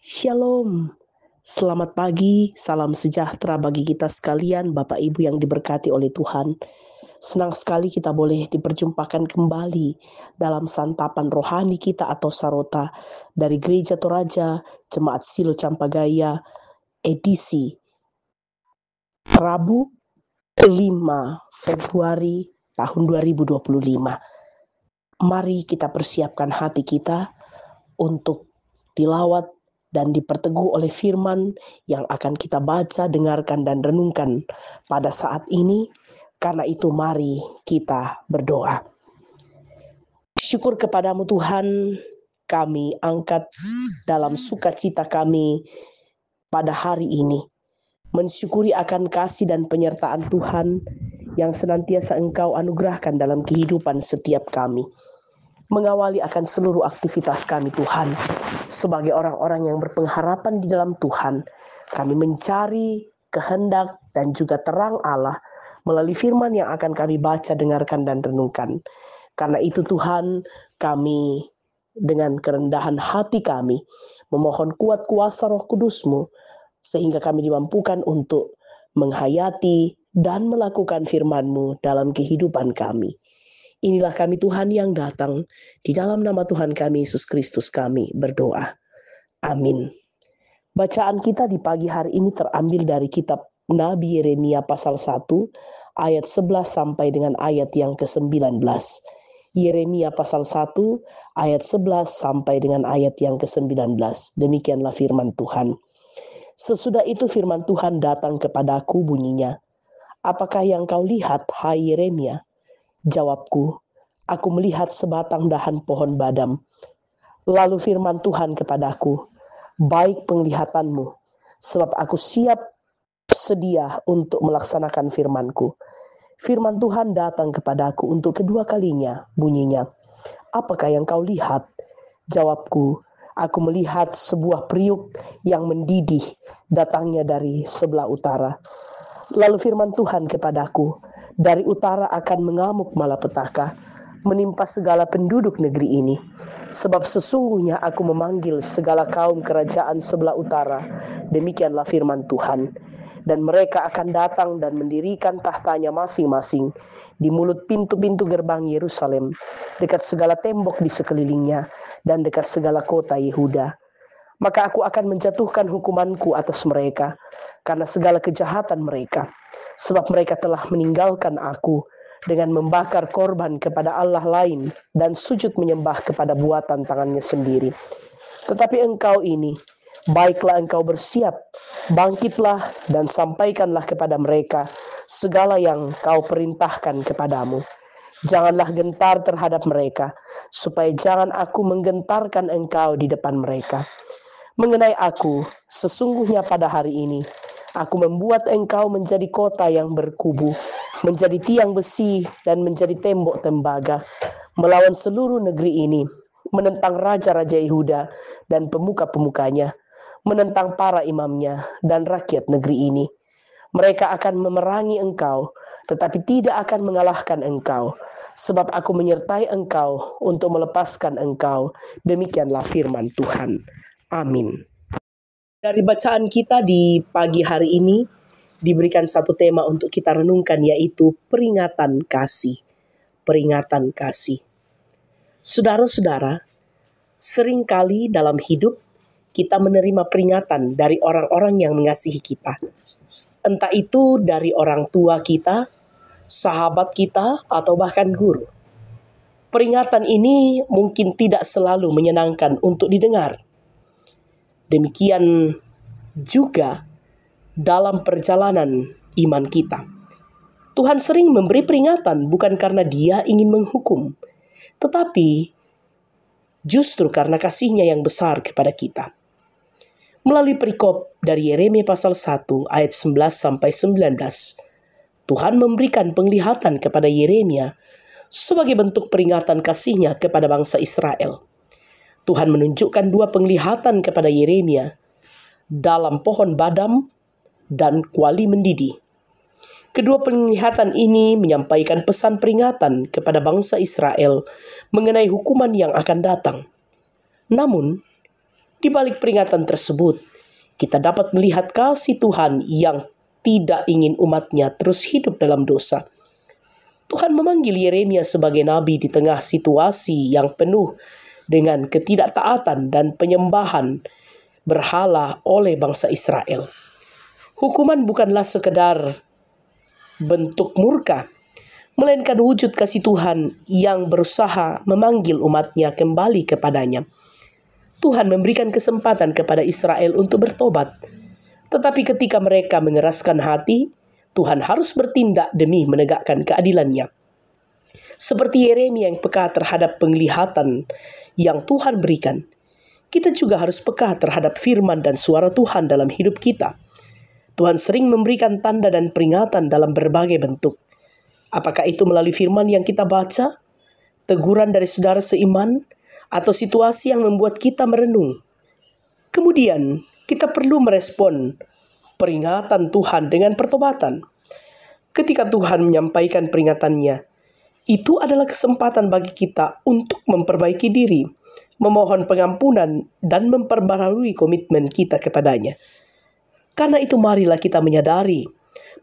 Shalom, selamat pagi, salam sejahtera bagi kita sekalian, Bapak Ibu yang diberkati oleh Tuhan. Senang sekali kita boleh diperjumpakan kembali dalam santapan rohani kita atau sarota dari Gereja Toraja Jemaat Silo Campagaya edisi Rabu 5 Februari tahun 2025. Mari kita persiapkan hati kita untuk tilawat dan diperteguh oleh firman yang akan kita baca, dengarkan, dan renungkan pada saat ini. Karena itu mari kita berdoa. Syukur kepadamu Tuhan, kami angkat dalam sukacita kami pada hari ini. Mensyukuri akan kasih dan penyertaan Tuhan yang senantiasa Engkau anugerahkan dalam kehidupan setiap kami. Mengawali akan seluruh aktivitas kami Tuhan. Sebagai orang-orang yang berpengharapan di dalam Tuhan, kami mencari kehendak dan juga terang Allah melalui firman yang akan kami baca, dengarkan, dan renungkan. Karena itu Tuhan, kami dengan kerendahan hati kami memohon kuat kuasa Roh Kudus-Mu sehingga kami dimampukan untuk menghayati dan melakukan firman-Mu dalam kehidupan kami. Inilah kami Tuhan yang datang, di dalam nama Tuhan kami Yesus Kristus kami berdoa. Amin. Bacaan kita di pagi hari ini terambil dari kitab Nabi Yeremia pasal 1 ayat 11 sampai dengan ayat yang ke-19. Yeremia pasal 1 ayat 11 sampai dengan ayat yang ke-19. Demikianlah firman Tuhan. Sesudah itu firman Tuhan datang kepadaku bunyinya, "Apakah yang kau lihat, hai Yeremia?" Jawabku, "Aku melihat sebatang dahan pohon badam." Lalu firman Tuhan kepadaku, "Baik penglihatanmu, sebab aku siap sedia untuk melaksanakan firman-Ku." Firman Tuhan datang kepadaku untuk kedua kalinya, bunyinya, "Apakah yang kau lihat?" Jawabku, "Aku melihat sebuah periuk yang mendidih, datangnya dari sebelah utara." Lalu firman Tuhan kepadaku, "Dari utara akan mengamuk malapetaka, menimpa segala penduduk negeri ini. Sebab sesungguhnya aku memanggil segala kaum kerajaan sebelah utara." Demikianlah firman Tuhan. "Dan mereka akan datang dan mendirikan tahtanya masing-masing di mulut pintu-pintu gerbang Yerusalem, dekat segala tembok di sekelilingnya, dan dekat segala kota Yehuda. Maka aku akan menjatuhkan hukumanku atas mereka, karena segala kejahatan mereka. Sebab mereka telah meninggalkan aku dengan membakar korban kepada Allah lain dan sujud menyembah kepada buatan tangannya sendiri. Tetapi engkau ini, baiklah engkau bersiap, bangkitlah dan sampaikanlah kepada mereka segala yang kau perintahkan kepadamu. Janganlah gentar terhadap mereka, supaya jangan aku menggentarkan engkau di depan mereka. Mengenai aku, sesungguhnya pada hari ini, aku membuat engkau menjadi kota yang berkubu, menjadi tiang besi dan menjadi tembok tembaga, melawan seluruh negeri ini, menentang raja-raja Yehuda dan pemuka-pemukanya, menentang para imamnya dan rakyat negeri ini. Mereka akan memerangi engkau, tetapi tidak akan mengalahkan engkau, sebab aku menyertai engkau untuk melepaskan engkau." Demikianlah firman Tuhan. Amin. Dari bacaan kita di pagi hari ini diberikan satu tema untuk kita renungkan, yaitu peringatan kasih. Peringatan kasih. Saudara-saudara, seringkali dalam hidup kita menerima peringatan dari orang-orang yang mengasihi kita. Entah itu dari orang tua kita, sahabat kita, atau bahkan guru. Peringatan ini mungkin tidak selalu menyenangkan untuk didengar. Demikian juga dalam perjalanan iman kita. Tuhan sering memberi peringatan bukan karena Dia ingin menghukum, tetapi justru karena kasih-Nya yang besar kepada kita. Melalui perikop dari Yeremia pasal 1 ayat 11 sampai 19, Tuhan memberikan penglihatan kepada Yeremia sebagai bentuk peringatan kasih-Nya kepada bangsa Israel. Tuhan menunjukkan dua penglihatan kepada Yeremia dalam pohon badam dan kuali mendidih. Kedua penglihatan ini menyampaikan pesan peringatan kepada bangsa Israel mengenai hukuman yang akan datang. Namun, Di balik peringatan tersebut, kita dapat melihat kasih Tuhan yang tidak ingin umatnya terus hidup dalam dosa. Tuhan memanggil Yeremia sebagai nabi di tengah situasi yang penuh dengan ketidaktaatan dan penyembahan berhala oleh bangsa Israel. Hukuman bukanlah sekedar bentuk murka, melainkan wujud kasih Tuhan yang berusaha memanggil umatnya kembali kepadanya. Tuhan memberikan kesempatan kepada Israel untuk bertobat. Tetapi ketika mereka mengeraskan hati, Tuhan harus bertindak demi menegakkan keadilannya. Seperti Yeremia yang peka terhadap penglihatan yang Tuhan berikan, kita juga harus peka terhadap firman dan suara Tuhan dalam hidup kita. Tuhan sering memberikan tanda dan peringatan dalam berbagai bentuk. Apakah itu melalui firman yang kita baca, teguran dari saudara seiman, atau situasi yang membuat kita merenung. Kemudian, kita perlu merespon peringatan Tuhan dengan pertobatan. Ketika Tuhan menyampaikan peringatannya, itu adalah kesempatan bagi kita untuk memperbaiki diri, memohon pengampunan, dan memperbarui komitmen kita kepadanya. Karena itu marilah kita menyadari,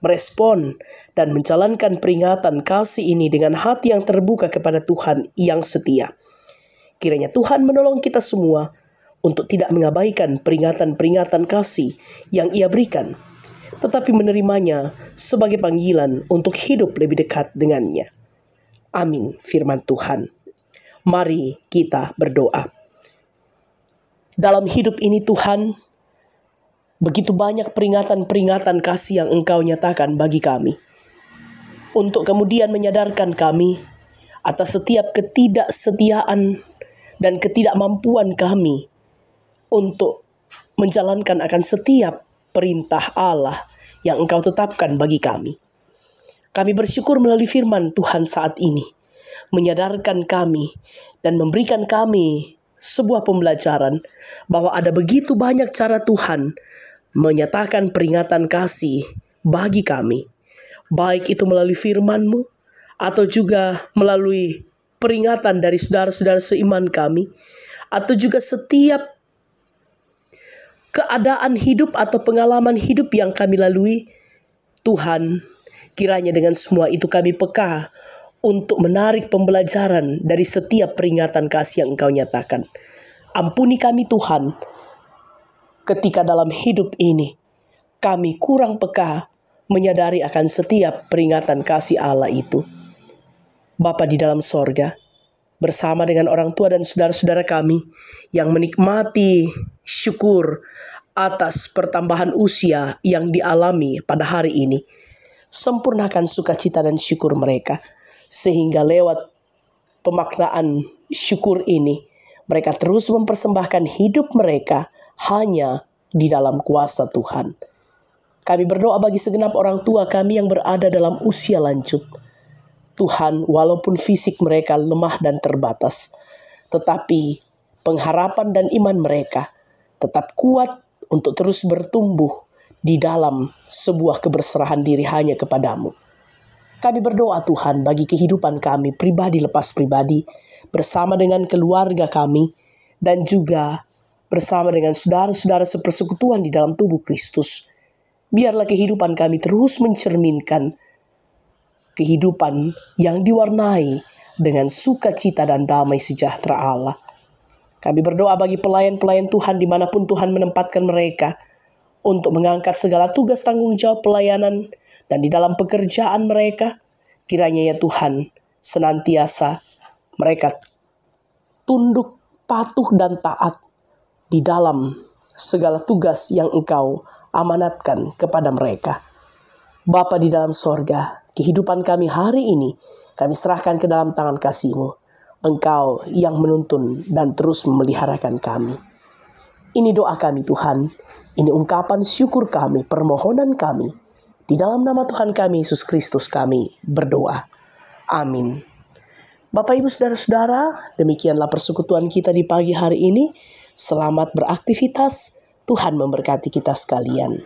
merespon, dan menjalankan peringatan kasih ini dengan hati yang terbuka kepada Tuhan yang setia. Kiranya Tuhan menolong kita semua untuk tidak mengabaikan peringatan-peringatan kasih yang Ia berikan, tetapi menerimanya sebagai panggilan untuk hidup lebih dekat dengannya. Amin, firman Tuhan. Mari kita berdoa. Dalam hidup ini Tuhan, begitu banyak peringatan-peringatan kasih yang Engkau nyatakan bagi kami, untuk kemudian menyadarkan kami atas setiap ketidaksetiaan dan ketidakmampuan kami untuk menjalankan akan setiap perintah Allah yang Engkau tetapkan bagi kami. Kami bersyukur melalui firman Tuhan saat ini, menyadarkan kami dan memberikan kami sebuah pembelajaran bahwa ada begitu banyak cara Tuhan menyatakan peringatan kasih bagi kami, baik itu melalui firman-Mu atau juga melalui peringatan dari saudara-saudara seiman kami, atau juga setiap keadaan hidup atau pengalaman hidup yang kami lalui. Tuhan, kiranya dengan semua itu kami peka untuk menarik pembelajaran dari setiap peringatan kasih yang Engkau nyatakan. Ampuni kami Tuhan, ketika dalam hidup ini kami kurang peka menyadari akan setiap peringatan kasih Allah itu. Bapa di dalam sorga, bersama dengan orang tua dan saudara-saudara kami yang menikmati syukur atas pertambahan usia yang dialami pada hari ini, sempurnakan sukacita dan syukur mereka, sehingga lewat pemaknaan syukur ini, mereka terus mempersembahkan hidup mereka hanya di dalam kuasa Tuhan. Kami berdoa bagi segenap orang tua kami yang berada dalam usia lanjut. Tuhan, walaupun fisik mereka lemah dan terbatas, tetapi pengharapan dan iman mereka tetap kuat untuk terus bertumbuh di dalam sebuah keberserahan diri hanya kepadamu. Kami berdoa Tuhan bagi kehidupan kami pribadi lepas pribadi, bersama dengan keluarga kami, dan juga bersama dengan saudara-saudara sepersekutuan di dalam tubuh Kristus. Biarlah kehidupan kami terus mencerminkan kehidupan yang diwarnai dengan sukacita dan damai sejahtera Allah. Kami berdoa bagi pelayan-pelayan Tuhan dimanapun Tuhan menempatkan mereka, untuk mengangkat segala tugas tanggung jawab pelayanan dan di dalam pekerjaan mereka. Kiranya ya Tuhan, senantiasa mereka tunduk, patuh dan taat di dalam segala tugas yang Engkau amanatkan kepada mereka. Bapa di dalam sorga, kehidupan kami hari ini kami serahkan ke dalam tangan kasih-Mu. Engkau yang menuntun dan terus memeliharakan kami. Ini doa kami Tuhan, ini ungkapan syukur kami, permohonan kami. Di dalam nama Tuhan kami Yesus Kristus kami berdoa. Amin. Bapak Ibu Saudara-saudara, demikianlah persekutuan kita di pagi hari ini. Selamat beraktivitas, Tuhan memberkati kita sekalian.